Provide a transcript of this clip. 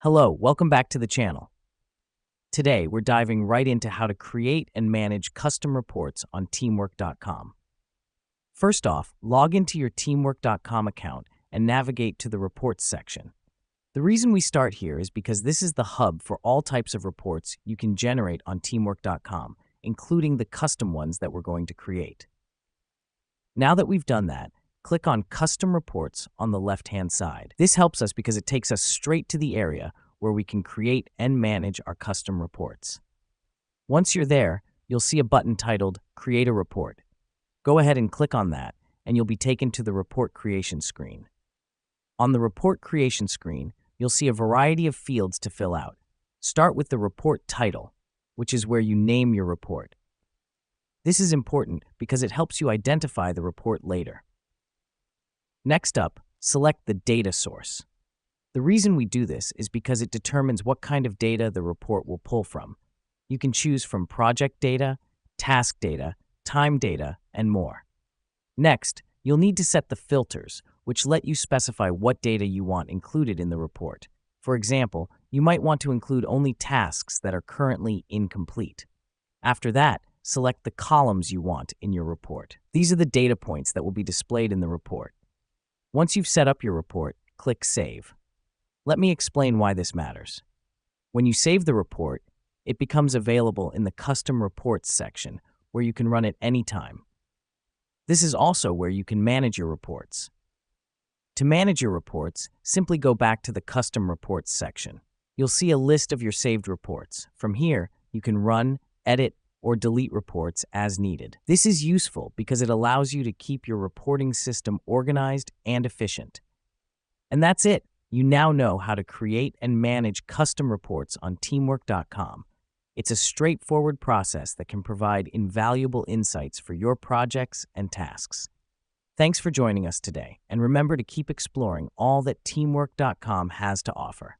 Hello, welcome back to the channel. Today, we're diving right into how to create and manage custom reports on teamwork.com. First off, log into your teamwork.com account and navigate to the Reports section. The reason we start here is because this is the hub for all types of reports you can generate on teamwork.com, including the custom ones that we're going to create. Now that we've done that, click on Custom Reports on the left-hand side. This helps us because it takes us straight to the area where we can create and manage our custom reports. Once you're there, you'll see a button titled Create a Report. Go ahead and click on that, and you'll be taken to the report creation screen. On the report creation screen, you'll see a variety of fields to fill out. Start with the report title, which is where you name your report. This is important because it helps you identify the report later. Next up, select the data source. The reason we do this is because it determines what kind of data the report will pull from. You can choose from project data, task data, time data, and more. Next, you'll need to set the filters, which let you specify what data you want included in the report. For example, you might want to include only tasks that are currently incomplete. After that, select the columns you want in your report. These are the data points that will be displayed in the report. Once you've set up your report, click Save. Let me explain why this matters. When you save the report, it becomes available in the Custom Reports section, where you can run it anytime. This is also where you can manage your reports. To manage your reports, simply go back to the Custom Reports section. You'll see a list of your saved reports. From here, you can run, edit, or delete reports as needed. This is useful because it allows you to keep your reporting system organized and efficient. And that's it. You now know how to create and manage custom reports on teamwork.com. It's a straightforward process that can provide invaluable insights for your projects and tasks. Thanks for joining us today, and remember to keep exploring all that teamwork.com has to offer.